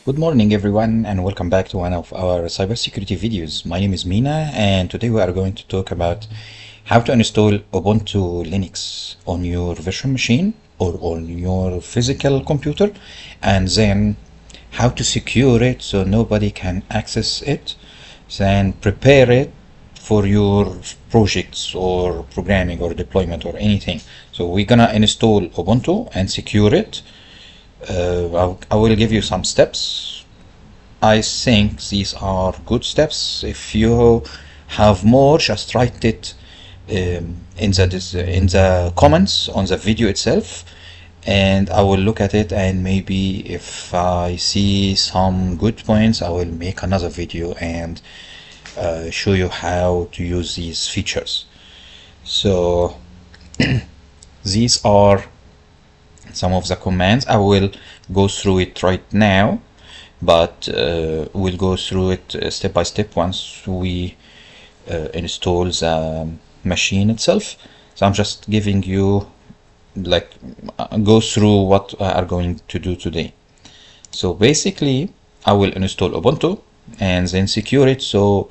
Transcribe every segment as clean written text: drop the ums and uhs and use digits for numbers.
Good morning everyone, and welcome back to one of our cybersecurity videos. My name is Mina, and today we are going to talk about how to install Ubuntu Linux on your virtual machine or on your physical computer, and then how to secure it so nobody can access it, then prepare it for your projects or programming or deployment or anything. So we're gonna install Ubuntu and secure it. I will give you some steps. I think these are good steps. If you have more, just write it in the comments on the video itself, and I will look at it, and maybe if I see some good points, I will make another video and show you how to use these features. So these are some of the commands. I will go through it right now, but we'll go through it step by step once we install the machine itself. So I'm just giving you go through what I are going to do today. So basically I will install Ubuntu and then secure it so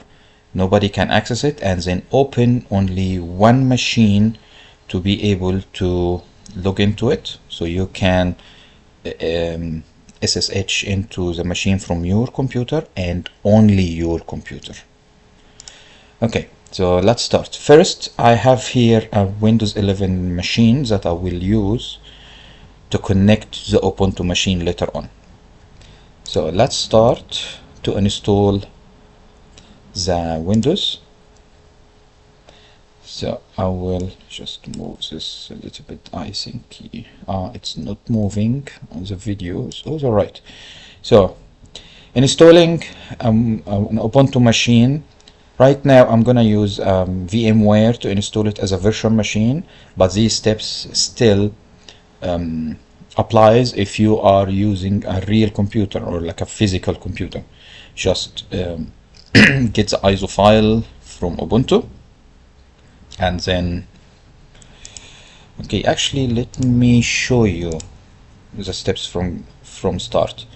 nobody can access it, and then open only one machine to be able to log into it, so you can SSH into the machine from your computer and only your computer. Okay, so let's start. First, I have here a Windows 11 machine that I will use to connect the Ubuntu machine later on. So let's start to install the Windows. So I will just move this a little bit. I think it's not moving on the videos. Oh, all right. So installing an Ubuntu machine. Right now I'm gonna use VMware to install it as a virtual machine, but these steps still applies if you are using a real computer or like a physical computer. Just get the ISO file from Ubuntu. And then, okay, actually let me show you the steps from start,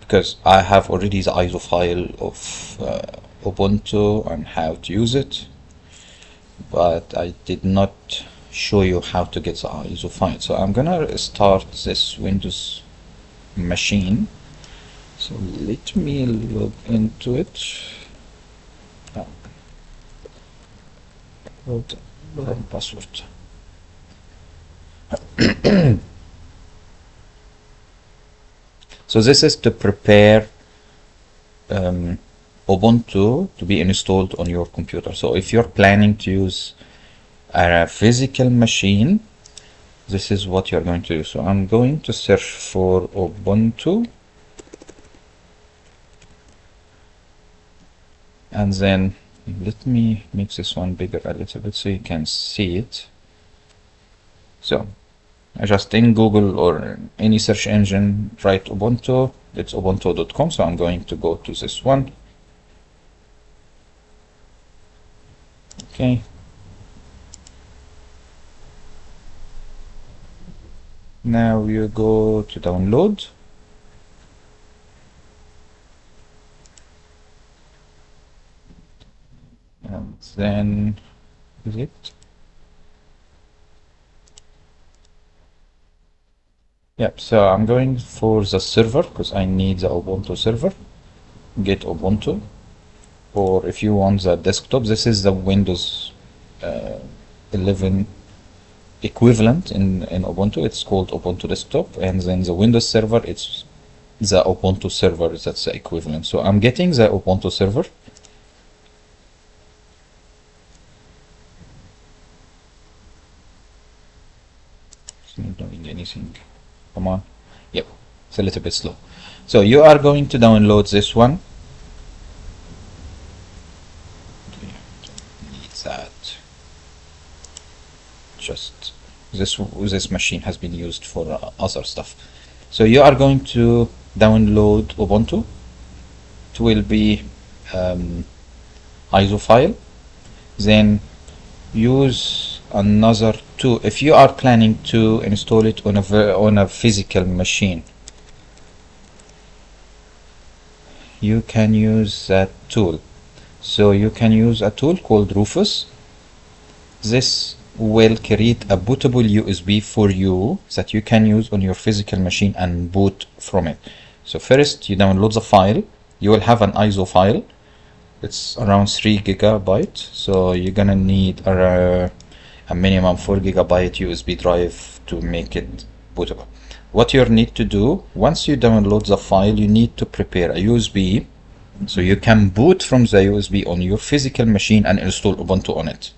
because I have already the ISO file of Ubuntu and how to use it, but I did not show you how to get the ISO file. So I'm gonna start this Windows machine. So let me log into it. Password. So this is to prepare Ubuntu to be installed on your computer. So if you're planning to use a physical machine, this is what you're going to do. So I'm going to search for Ubuntu, and then let me make this one bigger a little bit so you can see it. So I just in Google or any search engine write Ubuntu. It's ubuntu.com. So I'm going to go to this one. Okay. Now you go to download. And then is it? Yep, so I'm going for the server because I need the Ubuntu server. Get Ubuntu, or if you want the desktop, this is the Windows 11 equivalent in Ubuntu. It's called Ubuntu desktop, and then the Windows server, it's the Ubuntu server, that's the equivalent. So I'm getting the Ubuntu server. Not doing anything. Come on. Yep, it's a little bit slow. So you are going to download this one. Need that. Just this machine has been used for other stuff. So you are going to download Ubuntu. It will be ISO file. Then use another two if you are planning to install it on a physical machine. you can use that tool. So you can use a tool called Rufus. This will create a bootable USB for you that you can use on your physical machine and boot from it. So first you download the file. You will have an ISO file. It's around 3 gigabytes. So you're gonna need a minimum 4 gigabyte USB drive to make it bootable. What you need to do, once you download the file, you need to prepare a USB so you can boot from the USB on your physical machine and install Ubuntu on it,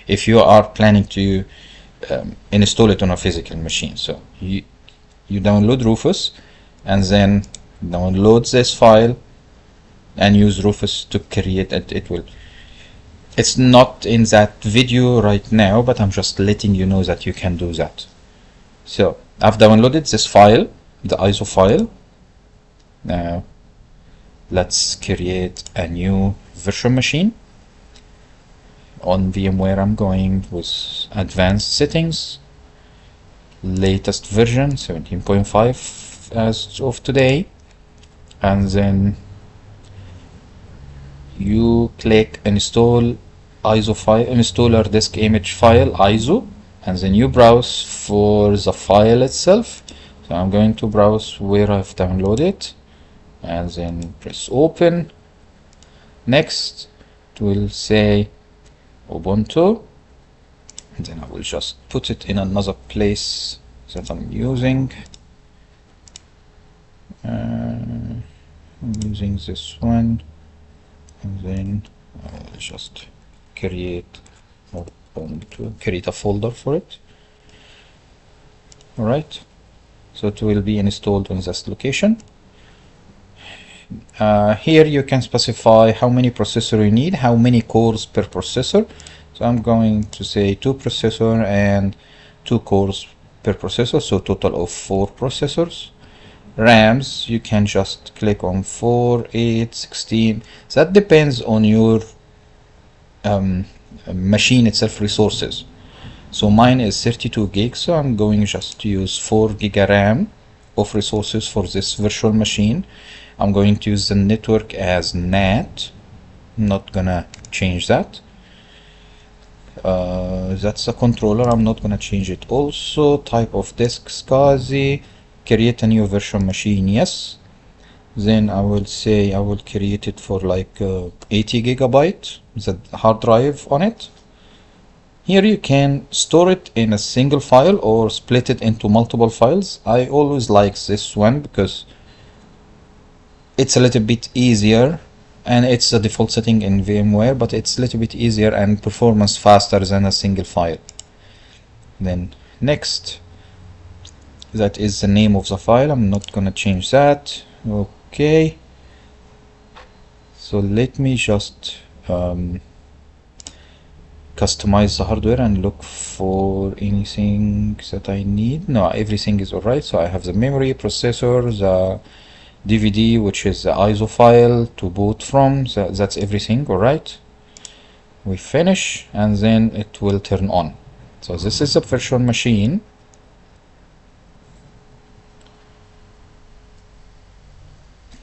if you are planning to install it on a physical machine. So you download Rufus and then download this file and use Rufus to create it. It's not in that video right now, but I'm just letting you know that you can do that. So I've downloaded this file, the ISO file. Now let's create a new virtual machine. On VMware, I'm going with advanced settings, latest version 17.5 as of today, and then you click install ISO file, installer disk image file ISO, and then you browse for the file itself. So I'm going to browse where I've downloaded and then press open. Next it will say Ubuntu, and then I will just put it in another place that I'm using. I'm using this one, and then I'll just create a folder for it. Alright, so it will be installed on this location. Here you can specify how many processor you need, how many cores per processor. So I'm going to say 2 processor and 2 cores per processor, so total of 4 processors. RAMs, you can just click on 4, 8, 16. That depends on your machine itself resources. So mine is 32 gigs, so I'm going just to use 4 giga RAM of resources for this virtual machine. I'm going to use the network as NAT. I'm not gonna change that. That's a controller, I'm not gonna change it. Also, type of disk SCSI, create a new virtual machine, yes. Then I will say I will create it for like 80 gigabyte, the hard drive on it. Here you can store it in a single file or split it into multiple files. I always like this one because it's a little bit easier, and it's the default setting in VMware, but it's a little bit easier and performance faster than a single file. Then next, that is the name of the file. I'm not gonna change that. Okay, so let me just customize the hardware and look for anything that I need. No, everything is alright. So I have the memory, processor, the DVD, which is the ISO file to boot from. That's everything. Alright, we finish and then it will turn on. So this is a virtual machine.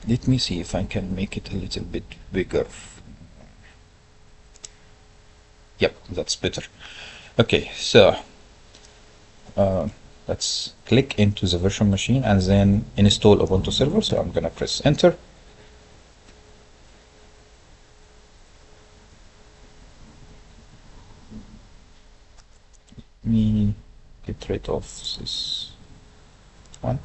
Let me see if I can make it a little bit bigger. Yep, that's better. Okay, so let's click into the virtual machine and then install Ubuntu server. So I'm gonna press enter. Let me get rid of this one.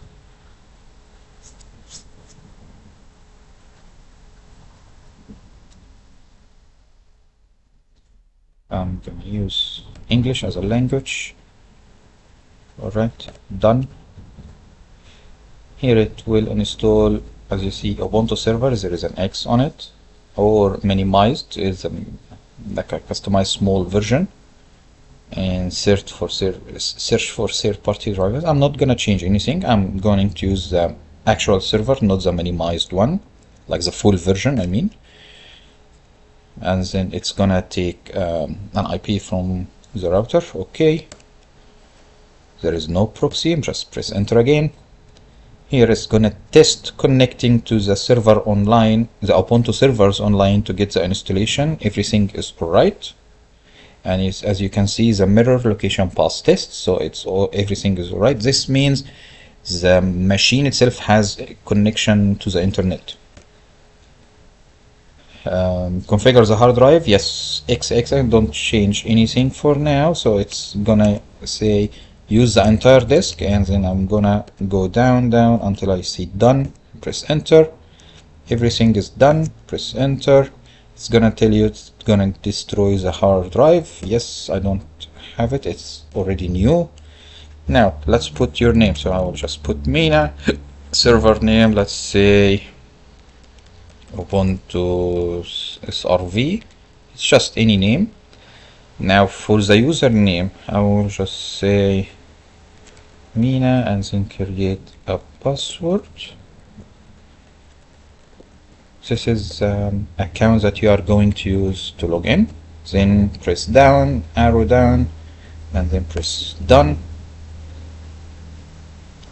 I'm gonna use English as a language. Alright, done. Here it will install, as you see, Ubuntu server. There is an X on it, or minimized is like a customized small version, and search for third-party drivers. I'm not gonna change anything. I'm going to use the actual server, not the minimized one, like the full version, I mean. And then it's gonna take an IP from the router. Okay, there is no proxy. Just press enter again. Here is gonna test connecting to the server online, the Ubuntu servers online, to get the installation. Everything is alright, and as you can see, the mirror location path test, so everything is alright. This means the machine itself has a connection to the internet. Configure the hard drive, yes, XX, don't change anything for now. So it's gonna say use the entire disk, and then I'm gonna go down until I see done. Press enter. Everything is done. Press enter. It's gonna tell you it's gonna destroy the hard drive. Yes, I don't have it, it's already new. Now let's put your name. So I will just put Mina. Server name, let's say Ubuntu SRV. It's just any name. Now for the username, I will just say Mina and then create a password. This is account that you are going to use to log in. Then press down, arrow down, and then press done.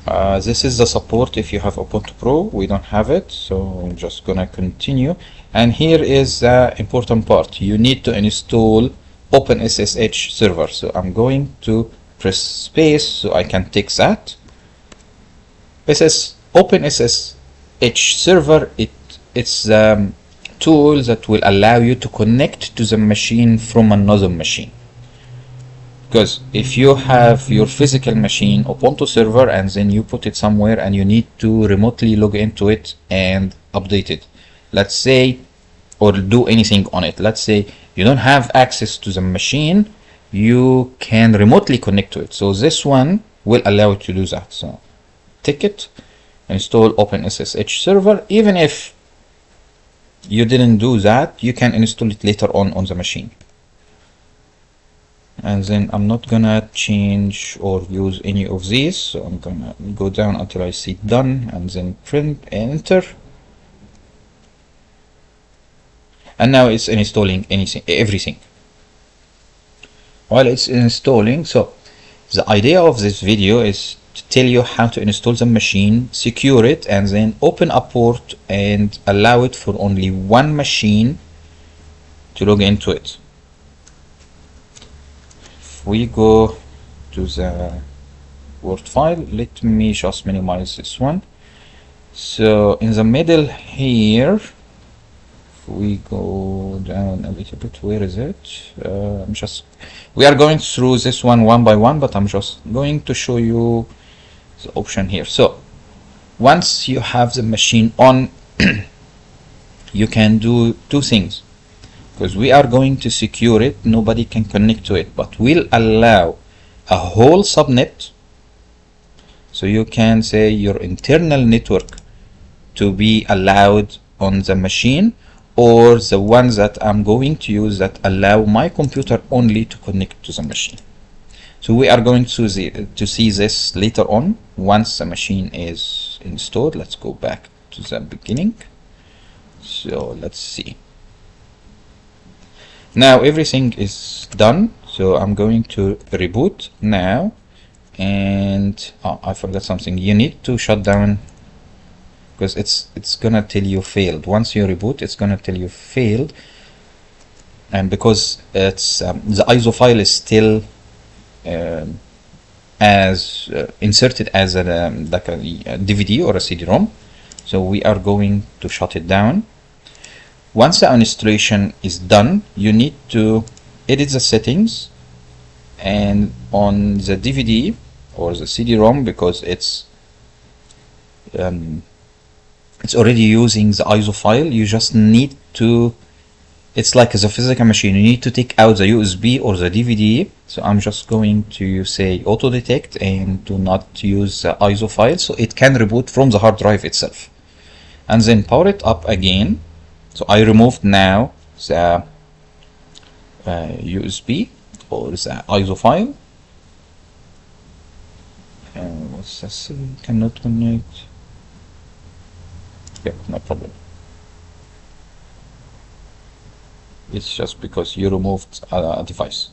This is the support if you have Ubuntu Pro. We don't have it, so I'm just gonna continue. And here is the important part. You need to install OpenSSH server. So I'm going to press space so I can take that. OpenSSH server, it's the tool that will allow you to connect to the machine from another machine. Because if you have your physical machine Ubuntu server and then you put it somewhere and you need to remotely log into it and update it, let's say, or do anything on it, let's say you don't have access to the machine, you can remotely connect to it. So this one will allow you to do that. So ticket, install OpenSSH server. Even if you didn't do that, you can install it later on the machine. And then I'm not gonna change or use any of these, so I'm gonna go down until I see done, and then print and enter. And now it's installing everything. While it's installing, so the idea of this video is to tell you how to install the machine, secure it, and then open a port and allow it for only one machine to log into it. If we go to the Word file, let me just minimize this one. So in the middle here, we go down a little bit. Where is it? We are going through this one by one, but I'm just going to show you the option here. So once you have the machine on, you can do two things. Because we are going to secure it, nobody can connect to it, but we'll allow a whole subnet. So you can say your internal network to be allowed on the machine, or the ones that I'm going to use that allow my computer only to connect to the machine. So we are going to see this later on once the machine is installed. Let's go back to the beginning. So let's see. Now everything is done, so I'm going to reboot now. And I forgot something. You need to shut down, because it's gonna tell you failed. Once you reboot, it's gonna tell you failed, and because it's the ISO file is still inserted as like a DVD or a CD-ROM, so we are going to shut it down. Once the installation is done, you need to edit the settings, and on the DVD or the CD-ROM, because it's already using the ISO file, you just need to, it's like as a physical machine, you need to take out the USB or the DVD. So I'm just going to say auto detect and do not use the ISO file, so it can reboot from the hard drive itself, and then power it up again. So I removed now the USB or the ISO file. What's this? Cannot connect. Yeah, no problem. It's just because you removed a device.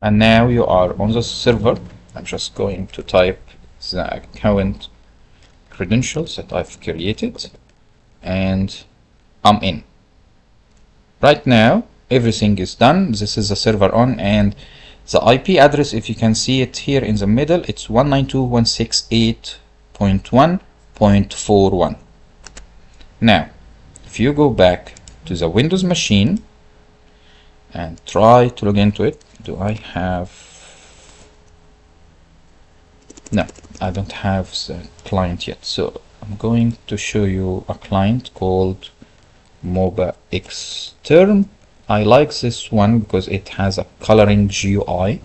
and now you are on the server. I'm just going to type the account credentials that I've created, and I'm in. Right now everything is done. This is the server on, and the IP address, if you can see it here in the middle, it's 192.168.1.41. Now if you go back to the Windows machine and try to log into it, do I have... No, I don't have the client yet, so I'm going to show you a client called MobaXterm. I like this one because it has a coloring GUI.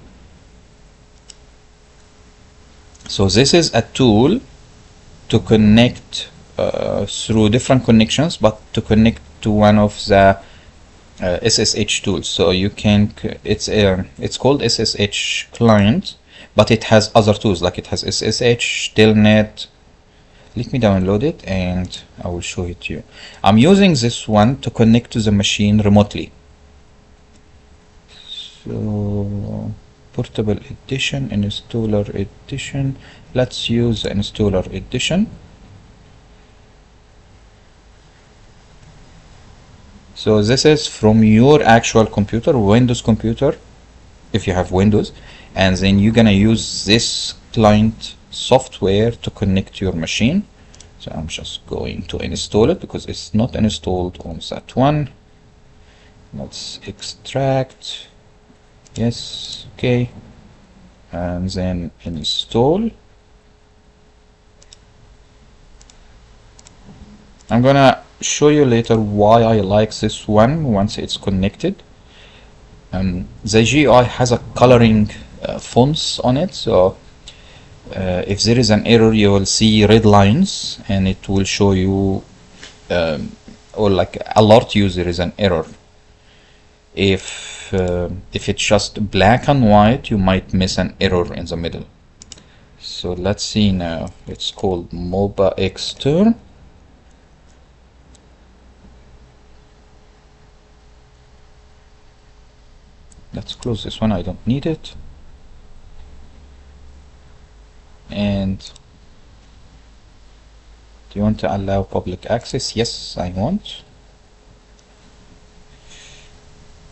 So this is a tool to connect through different connections, but to connect to one of the SSH tools. So you can, it's called SSH client, but it has other tools, like it has SSH, Telnet. Let me download it and I will show it to you. I'm using this one to connect to the machine remotely. So portable edition, installer edition. Let's use the installer edition. So this is from your actual computer, Windows computer, if you have Windows, and then you're gonna use this client software to connect to your machine. So I'm just going to install it because it's not installed on that one. Let's extract. Yes, okay, and then install. I'm gonna show you later why I like this one once it's connected. The GUI has a coloring fonts on it, so if there is an error you will see red lines and it will show you or like alert you there is an error. If it's just black and white, you might miss an error in the middle. So let's see now. It's called MobaXterm. Let's close this one, I don't need it. And do you want to allow public access? Yes, I want.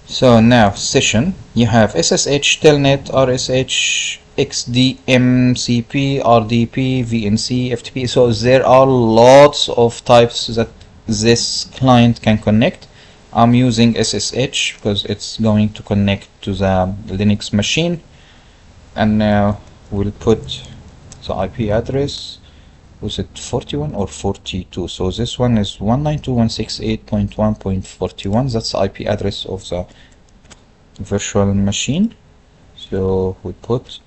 So now session, you have SSH, Telnet, RSH, XDM, CP, RDP, VNC, FTP. So there are lots of types that this client can connect. I'm using SSH because it's going to connect to the Linux machine. And now we'll put the IP address. Was it 41 or 42? So this one is 192.168.1.41. That's the IP address of the virtual machine. So we put,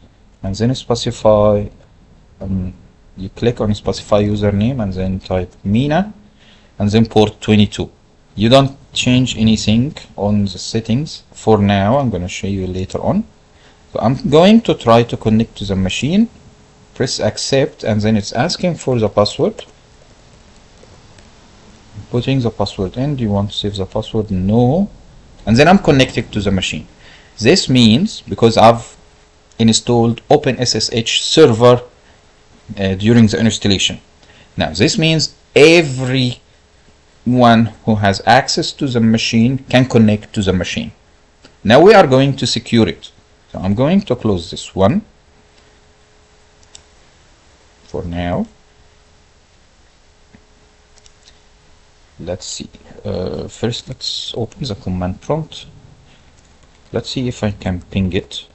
and then specify, you click on specify username and then type Mina and then port 22. You don't change anything on the settings for now. I'm going to show you later on. So I'm going to try to connect to the machine. Press accept and then it's asking for the password. Putting the password in. Do you want to save the password? No. And then I'm connected to the machine. This means because I've installed OpenSSH server during the installation. Now this means everyone who has access to the machine can connect to the machine. Now we are going to secure it. So I'm going to close this one for now. Let's see. First let's open the command prompt. Let's see if I can ping it.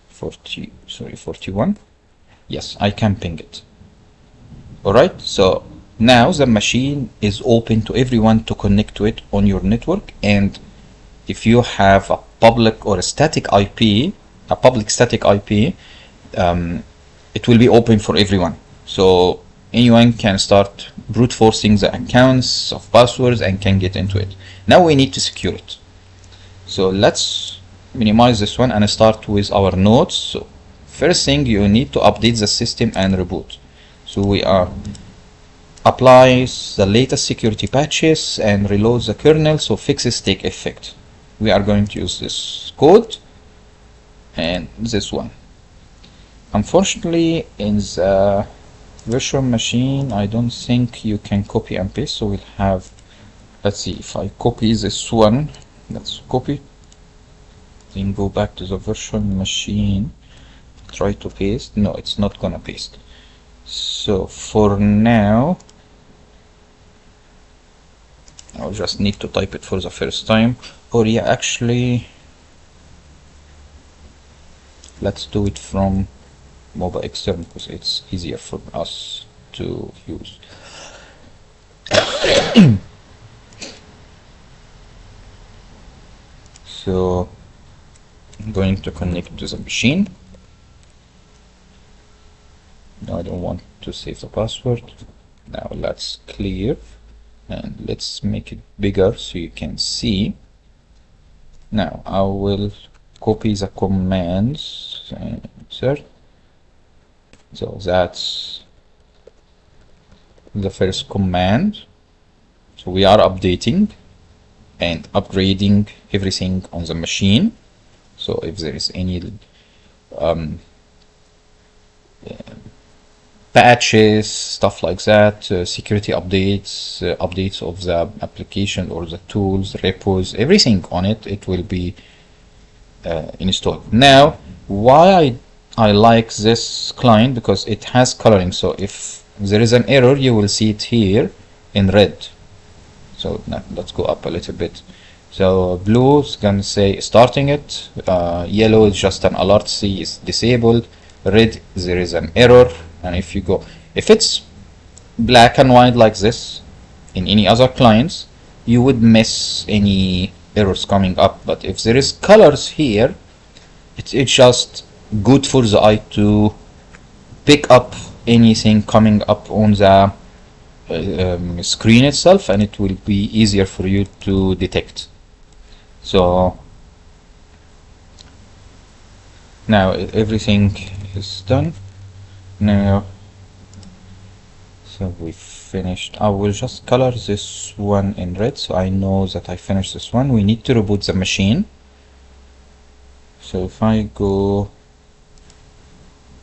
41. Yes, I can ping it. Alright, so now the machine is open to everyone to connect to it on your network, and if you have a public or a static IP, a public static IP, it will be open for everyone. So anyone can start brute forcing the accounts of passwords and can get into it. Now we need to secure it. So let's minimize this one and start with our nodes. So first thing, you need to update the system and reboot. So we are applies the latest security patches and reloads the kernel so fixes take effect. We are going to use this code and this one. Unfortunately, in the virtual machine, I don't think you can copy and paste, so we'll have, let's see, if I copy this one, let's copy, then go back to the virtual machine, try to paste. No, it's not gonna paste. So for now, I'll just need to type it for the first time. Or yeah, actually, let's do it from mobile external because it's easier for us to use. So I'm going to connect to the machine. No, I don't want to save the password. Now let's clear and let's make it bigger so you can see. Now I will copy the commands and insert. So that's the first command. So we are updating and upgrading everything on the machine. So if there is any patches, stuff like that, security updates, updates of the application or the tools, repos, everything on it, it will be installed. Now, why I like this client, because it has coloring. So if there is an error, you will see it here in red. So now let's go up a little bit. So blue is gonna say starting it, yellow is just an alert, C is disabled, red there is an error. And if you go, if it's black and white like this in any other clients, you would miss any errors coming up. But if there is colors here, it's just good for the eye to pick up anything coming up on the screen itself, and it will be easier for you to detect. So now everything is done. Now, so we finished. I will just color this one in red so I know that I finished this one. We need to reboot the machine. So if I go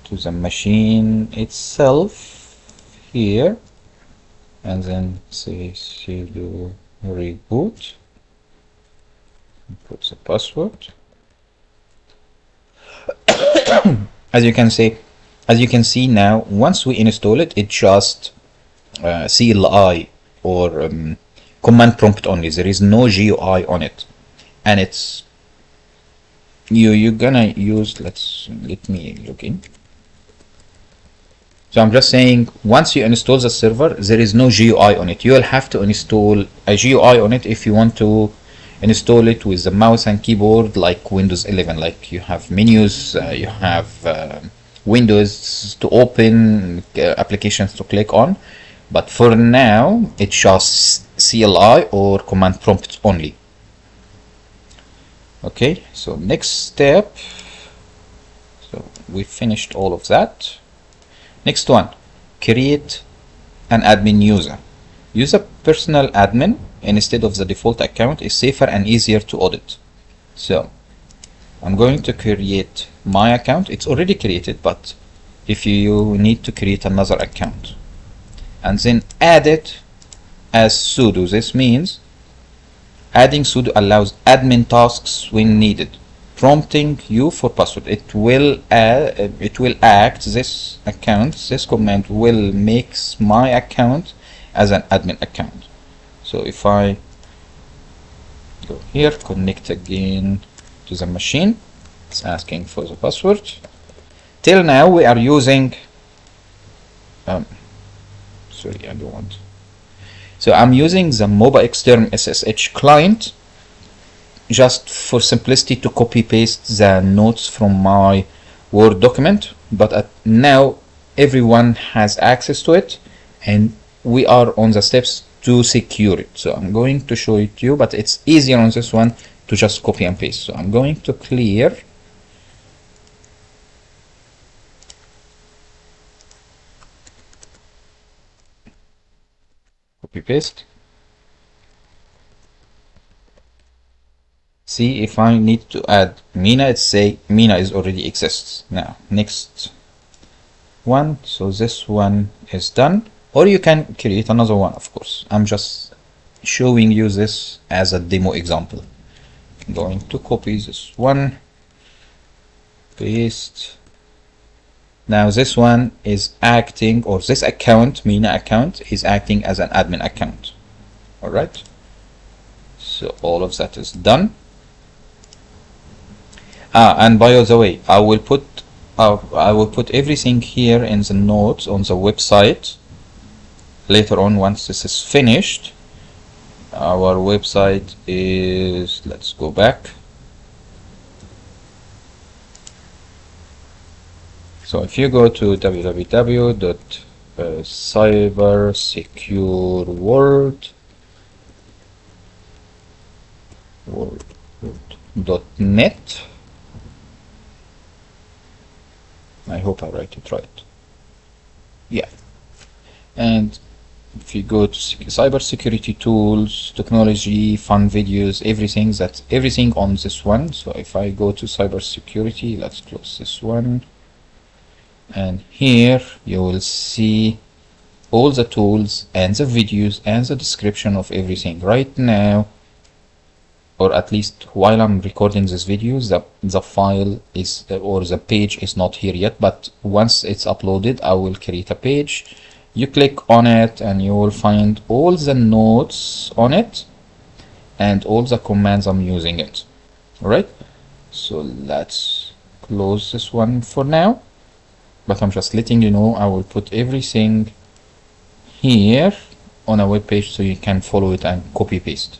to the machine itself here and then say sudo reboot, put the password. As you can see now, once we install it, it just CLI or command prompt only. There is no GUI on it, and it's you're gonna use. Let me log in. So I'm just saying, once you install the server, there is no GUI on it. You'll have to install a GUI on it if you want to install it with the mouse and keyboard like Windows 11. Like you have menus, you have windows to open, applications to click on. But for now, it's just CLI or command prompt only. Okay, so next step. So we finished all of that. Next one, create an admin user. Use a personal admin instead of the default account is safer and easier to audit. So I'm going to create my account. It's already created, but if you need to create another account and then add it as sudo, this means adding sudo allows admin tasks when needed, prompting you for password. It will act, this account, this command will make my account as an admin account. So if I go here, connect again to the machine, it's asking for the password. Till now we are using sorry, I don't want. So I'm using the mobile external SSH client just for simplicity to copy paste the notes from my Word document, but now everyone has access to it and we are on the steps to secure it. So I'm going to show it to you, but it's easier on this one to just copy and paste. So I'm going to clear. Copy paste. see if I need to add Mina, it's say Mina is already exists. Now next one, so this one is done, or you can create another one. Of course, I'm just showing you this as a demo example. I'm going to copy this one, paste. Now this one is acting, or this account, Mina account, is acting as an admin account. Alright, so all of that is done. And by the way, I will put everything here in the notes on the website later on once this is finished. Our website is, let's go back. So if you go to www.cybersecureworld.net, I hope I write it right. Yeah. And if you go to cybersecurity tools, technology, fun videos, everything on this one. So if I go to cybersecurity, let's close this one. And here you will see all the tools and the videos and the description of everything. Right now, or at least while I'm recording this video, the file is, or the page is not here yet, but once it's uploaded, I will create a page. You click on it and you will find all the notes on it and all the commands I'm using it. Alright, so let's close this one for now, but I'm just letting you know I will put everything here on a web page so you can follow it and copy paste.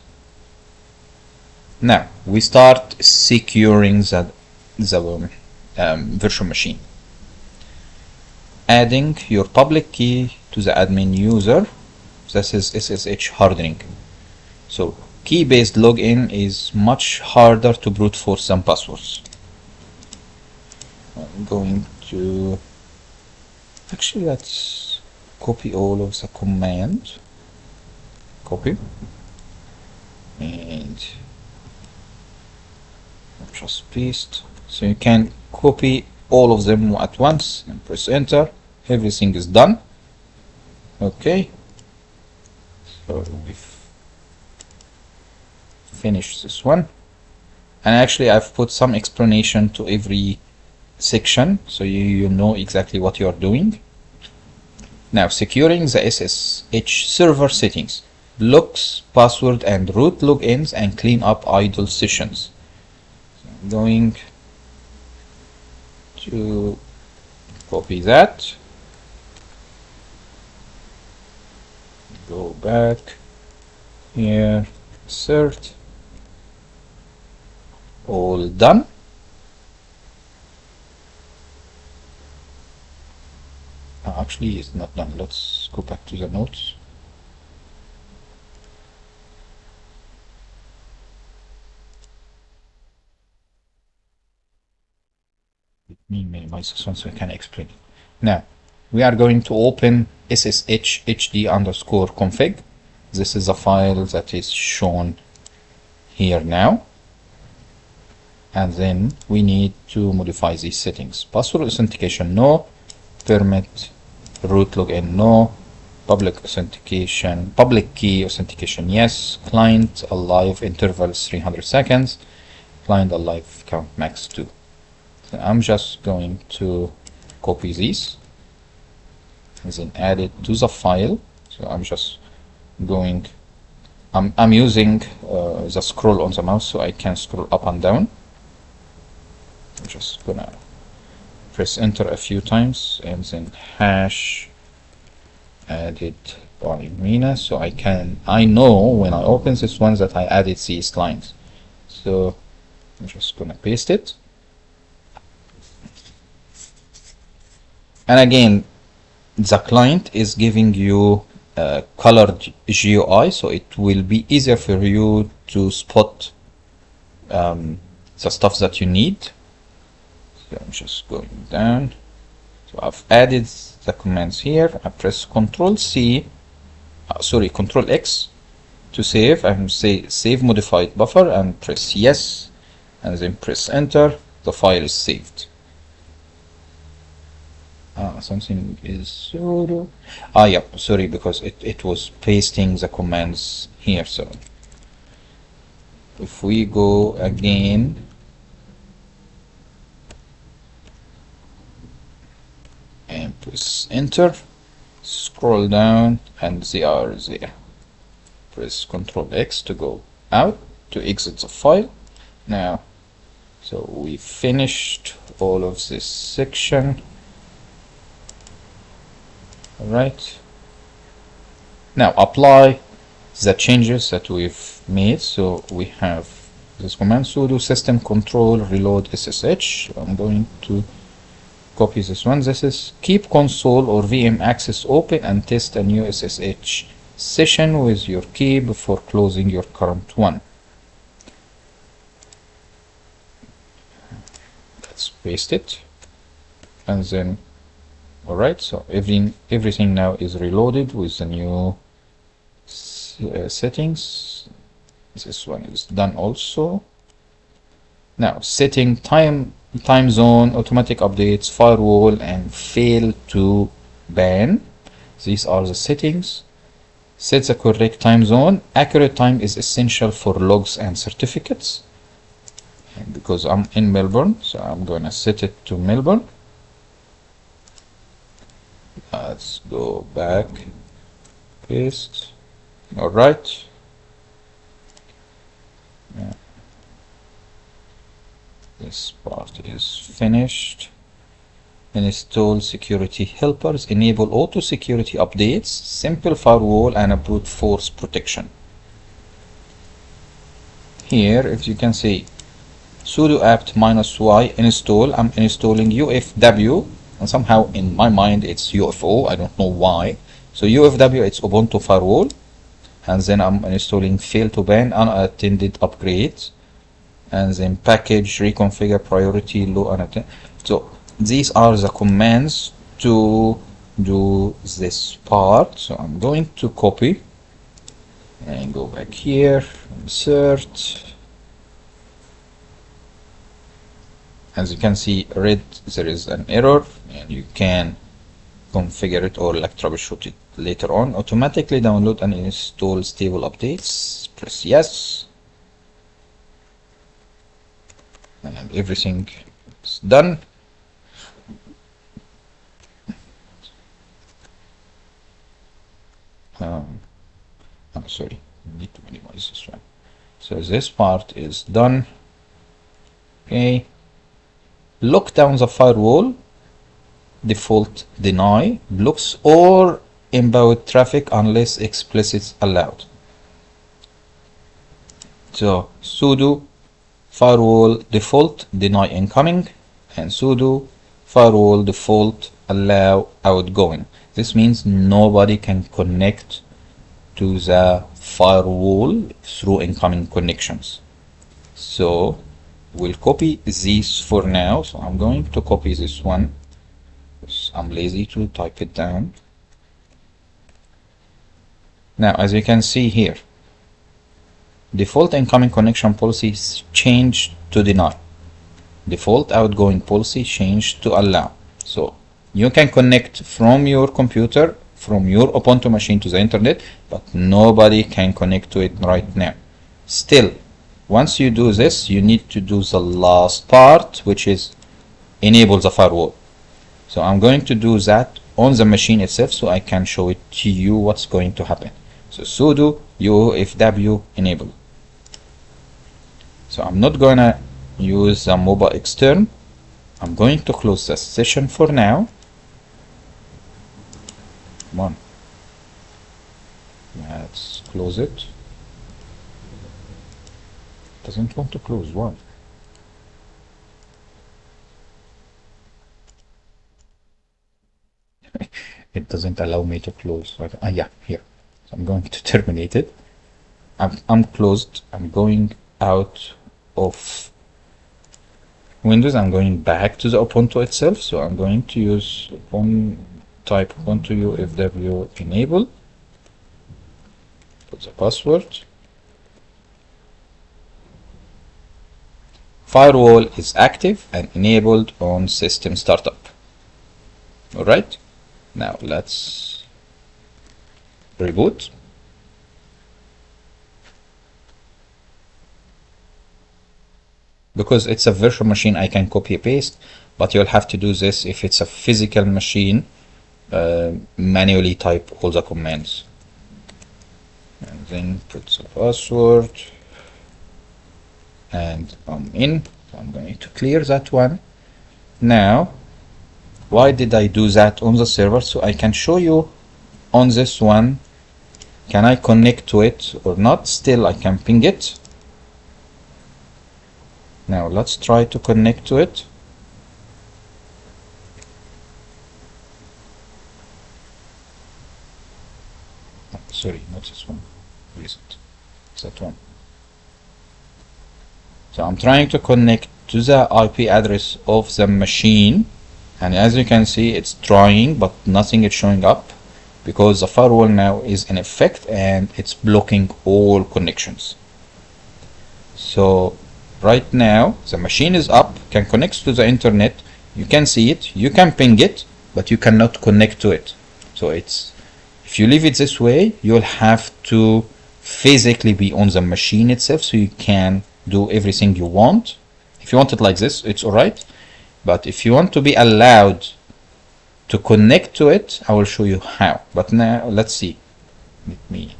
Now we start securing the virtual machine. Adding your public key to the admin user. This is SSH hardening. So key based login is much harder to brute force than passwords. I'm going to actually, let's copy all of the command. Copy and just paste. So you can copy all of them at once and press enter. Everything is done. Okay, so we've finished this one, and actually I've put some explanation to every section so you know exactly what you're doing. Now securing the SSH server settings, blocks, password and root logins, and clean up idle sessions. So I'm going to copy that, go back here, insert, all done. Actually it's not done. Let's go back to the notes. Let me minimize this one so I can explain it. Now we are going to open sshhd_config. This is a file that is shown here now, and then we need to modify these settings. Password authentication no, permit root login no, public key authentication yes, client alive intervals 300 seconds, client alive count max 2. So I'm just going to copy these and then add it to the file. So I'm just going, I'm using the scroll on the mouse so I can scroll up and down. I'm just gonna press enter a few times and then hash added by Mina, so I know when I open this one that I added these lines. So I'm just gonna paste it, and again the client is giving you a colored GUI, so it will be easier for you to spot the stuff that you need. So I'm just going down. So I've added the commands here. I press Control X to save, and say save modified buffer, and press yes. and then press enter. The file is saved. Something is sudo. Yeah, sorry, because it was pasting the commands here. So if we go again, and press enter, scroll down, and they are there. Press Ctrl X to go out, to exit the file. Now, so we finished all of this section. Alright, now apply the changes that we've made. So we have this command sudo system control reload SSH. I'm going to copy this one. This is keep console or VM access open and test a new SSH session with your key before closing your current one. Let's paste it, and then alright, so everything now is reloaded with the new settings. This one is done also. Now setting time zone, automatic updates, firewall, and fail to ban. These are the settings. Set the correct time zone. Accurate time is essential for logs and certificates. And because I'm in Melbourne, so I'm gonna set it to Melbourne. Let's go back, paste. Alright. Yeah. This part is finished. Install security helpers, enable auto security updates, simple firewall, and a brute force protection. Here, if you can see, sudo apt -y install, I'm installing UFW, and somehow in my mind it's UFO, I don't know why. So UFW, it's Ubuntu firewall, and then I'm installing fail to ban, unattended upgrades, and then package, reconfigure, priority, low, unattended. So these are the commands to do this part. So I'm going to copy and go back here, insert. As you can see, red, there is an error, and you can configure it or like troubleshoot it later on. Automatically download and install stable updates. Press yes, and everything is done. I'm sorry, I need to minimize this one. So this part is done. Okay. Lock down the firewall, default deny, blocks or inbound traffic unless explicit allowed. So sudo firewall default deny incoming, and sudo firewall default allow outgoing. This means nobody can connect to the firewall through incoming connections. So we'll copy these for now. So I'm going to copy this one. I'm lazy to type it down. Now, as you can see here, default incoming connection policy is changed to deny. Default outgoing policy changed to allow. So you can connect from your computer, from your Ubuntu machine to the internet, but nobody can connect to it right now. Still, once you do this, you need to do the last part, which is enable the firewall. So I'm going to do that on the machine itself so I can show it to you what's going to happen. So sudo UFW enable. So I'm not gonna use the mobile extern. I'm going to close the session for now. Come on. Let's close it. Doesn't want to close. Why? It doesn't allow me to close. Yeah, here. So I'm going to terminate it. I'm closed. I'm going out of Windows. I'm going back to the Ubuntu itself. So I'm going to use type Ubuntu UFW enable. Put the password. firewall is active and enabled on system startup. Alright, now let's reboot. Because it's a virtual machine, I can copy paste, but you'll have to do this if it's a physical machine. Manually type all the commands and then put the password, and I'm in. I'm going to clear that one. Now, why did I do that on the server? So I can show you on this one, can I connect to it or not? Still I can ping it. Now let's try to connect to it. Sorry, not this one. Where is it? It's that one. So I'm trying to connect to the IP address of the machine, and as you can see, it's trying, but nothing is showing up because the firewall now is in effect and it's blocking all connections. So right now the machine is up, can connect to the internet, you can see it, you can ping it, but you cannot connect to it. So if you leave it this way, you'll have to physically be on the machine itself so you can do everything you want. If you want it like this, it's alright, but if you want to be allowed to connect to it, I will show you how. But now let's see. Let me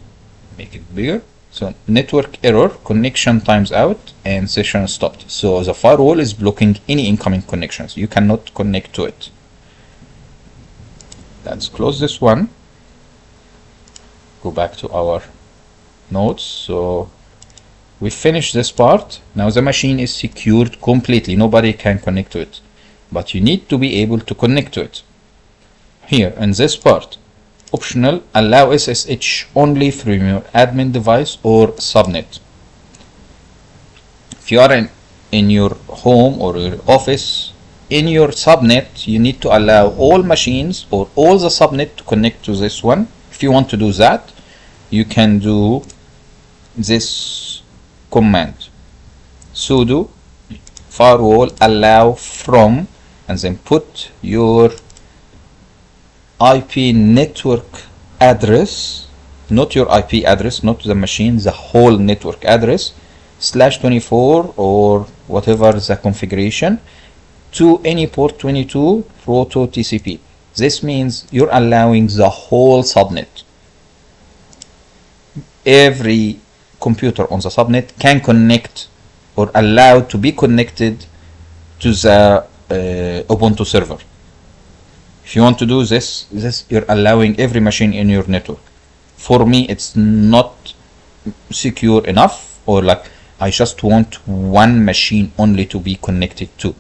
make it bigger. So network error, connection times out, and session stopped. So the firewall is blocking any incoming connections. You cannot connect to it. Let's close this one. Go back to our notes. So we finished this part. Now the machine is secured completely. Nobody can connect to it, but you need to be able to connect to it. Here in this part, optional, allow SSH only from your admin device or subnet. If you are in your home or your office, in your subnet, you need to allow all machines or all the subnet to connect to this one. If you want to do that, you can do this command: sudo firewall allow from, and then put your IP network address, not your IP address, not the machine, the whole network address, /24 or whatever the configuration, to any port 22 proto TCP. This means you're allowing the whole subnet. Every computer on the subnet can connect or allowed to be connected to the Ubuntu server. If you want to do this you're allowing every machine in your network. For me, it's not secure enough, or like I just want one machine only to be connected to.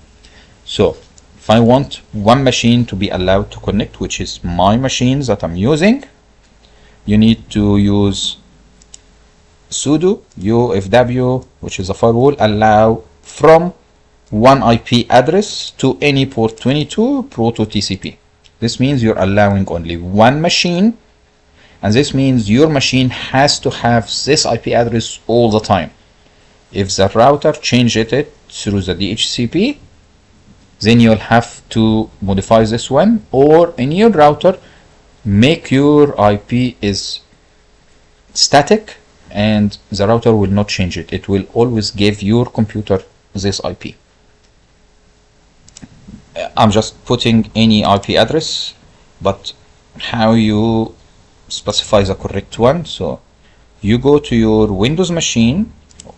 So if I want one machine to be allowed to connect, which is my machine that I'm using, you need to use sudo UFW, which is a firewall, allow from one IP address to any port 22 proto TCP. This means you're allowing only one machine, and this means your machine has to have this IP address all the time. If the router changes it through the DHCP, then you'll have to modify this one, or in your router make your IP is static and the router will not change it. It will always give your computer this IP. I'm just putting any IP address, but how you specify the correct one? So you go to your Windows machine,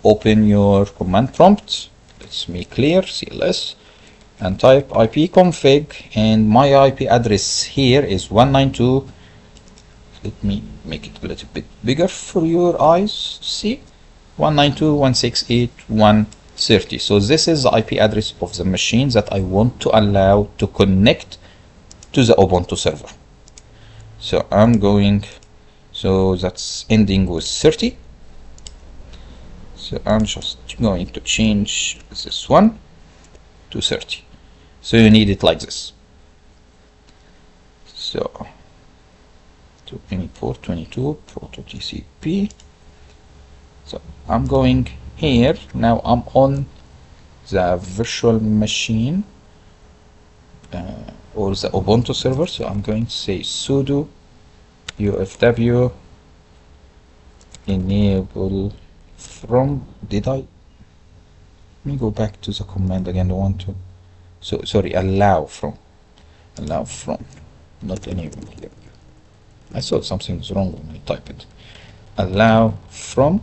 open your command prompt, let's make clear CLS, and type ipconfig, and my IP address here is 192. Let me make it a little bit bigger for your eyes to see. 192.168.130. So this is the IP address of the machine that I want to allow to connect to the Ubuntu server. So I'm going, so that's ending with 30. So I'm just going to change this one to 30. So you need it like this. So to any port 22 proto TCP. So I'm going here now. I'm on the virtual machine or the Ubuntu server. So I'm going to say sudo ufw enable from. Let me go back to the command again. I want to, so sorry, allow from, not enable here. I thought something was wrong when I type it. Allow from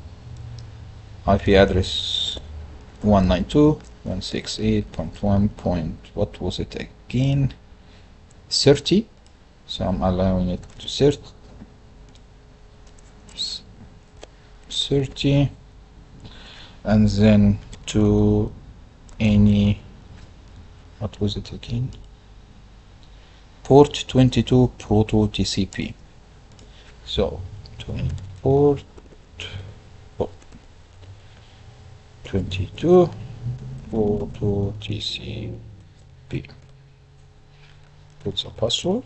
IP address 192.168.1. What was it again? 30. So I'm allowing it to 30, and then to any, what was it again? Port 22 proto TCP. So to import 22 proto TCP. Put the password.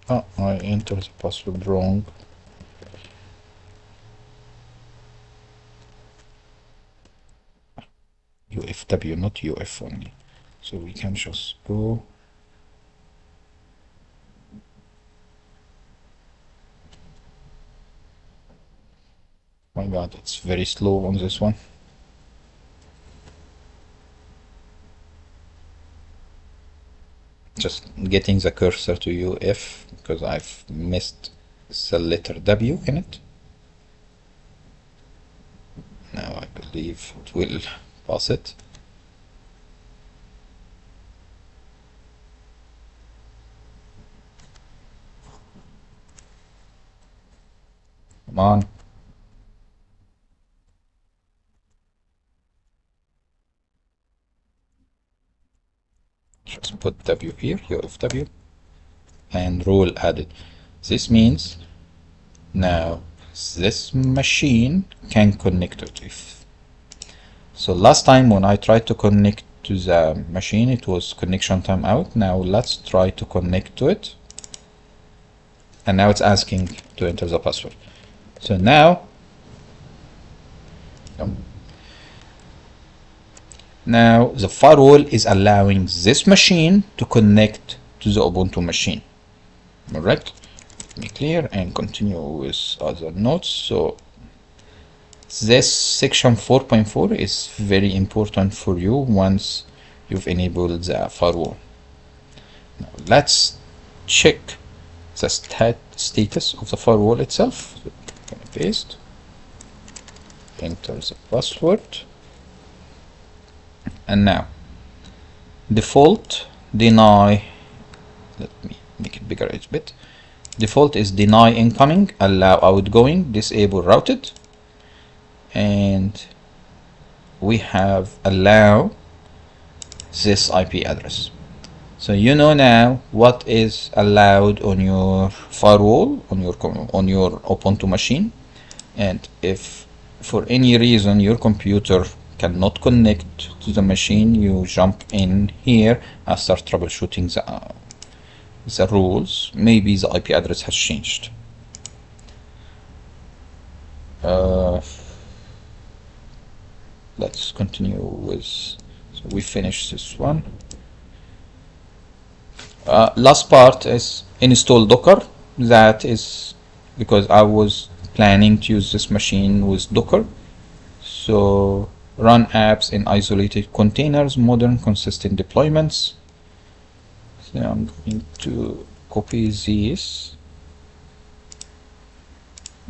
Oh, I entered the password wrong. UFW, not UF only. So we can just go. My god, it's very slow on this one. Just getting the cursor to UF because I've missed the letter W in it. Now I believe it will pass it. Come on. Just put W here, UFW, and role added. This means now this machine can connect to it. So last time when I tried to connect to the machine, it was connection timeout. Now let's try to connect to it. And now it's asking to enter the password. So now, now the firewall is allowing this machine to connect to the Ubuntu machine. Alright, let me clear and continue with other notes. So this section 4.4 is very important for you once you've enabled the firewall. Now let's check the status of the firewall itself. So I'm gonna paste, enter the password. And now default deny, let me make it bigger a bit. Default is deny incoming, allow outgoing, disable routed, and we have allow this IP address. So you know now what is allowed on your firewall, on your Ubuntu machine, and if for any reason your computer cannot connect to the machine, you jump in here and start troubleshooting the rules. Maybe the IP address has changed. Let's continue with, so we finished this one. Last part is install Docker. That is because I was planning to use this machine with Docker. So run apps in isolated containers, modern consistent deployments. So I'm going to copy this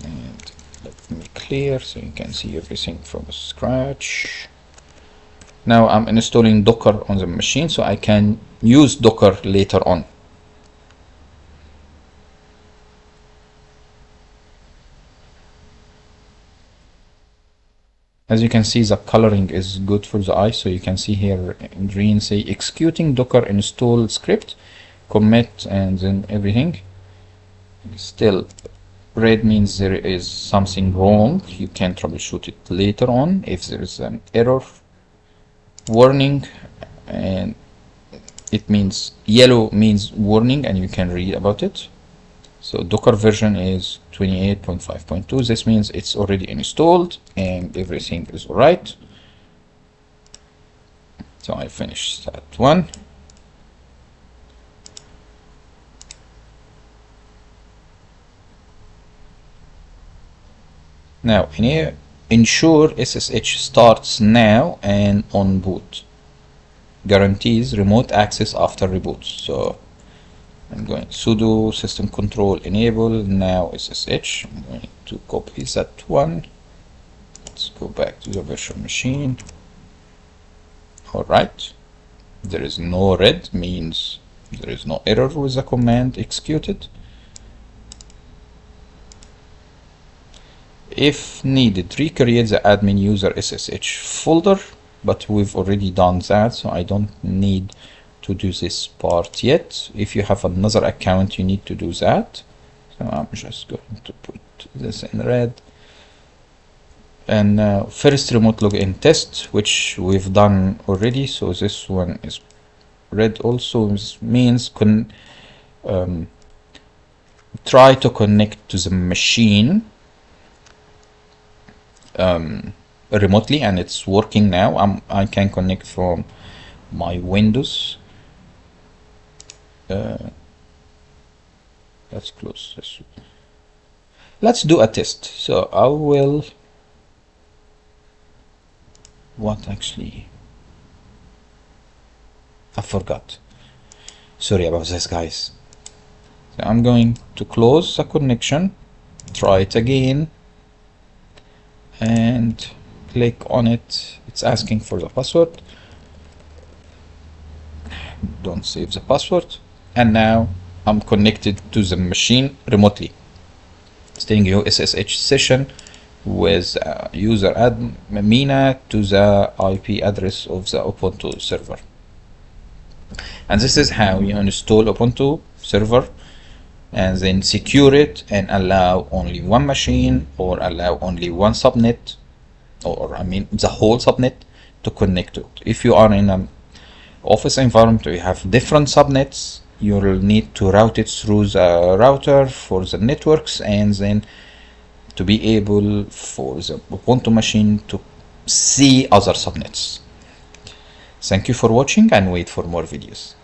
and let me clear so you can see everything from scratch. Now I'm installing Docker on the machine so I can use Docker later on. As you can see, the coloring is good for the eye, so you can see here in green say executing Docker install script, commit, and then everything. Still red means there is something wrong. You can troubleshoot it later on if there is an error warning, and it means yellow means warning and you can read about it. So Docker version is 28.5.2. This means it's already installed and everything is alright. So I finished that one. Now in here, ensure SSH starts now and on boot. Guarantees remote access after reboot. So I'm going sudo system control enable now SSH. I'm going to copy that one. Let's go back to the virtual machine. Alright, there is no red, means there is no error with the command executed. If needed, recreate the admin user SSH folder, but we've already done that, so I don't need to do this part yet. If you have another account, you need to do that. So I'm just going to put this in red. And first remote login test, which we've done already, so this one is red also. This means try to connect to the machine remotely, and it's working now. I can connect from my Windows. Let's close this. Let's do a test. So I will. What actually? I forgot. Sorry about this, guys. So I'm going to close the connection, try it again, and click on it. It's asking for the password. Don't save the password. And now I'm connected to the machine remotely. It's telling you SSH session with user admin Mina to the IP address of the Ubuntu server. And this is how you install Ubuntu server and then secure it and allow only one machine or allow only one subnet, or I mean the whole subnet, to connect to it. If you are in an office environment where you have different subnets, you'll need to route it through the router for the networks, and then to be able for the Ubuntu machine to see other subnets. Thank you for watching and wait for more videos.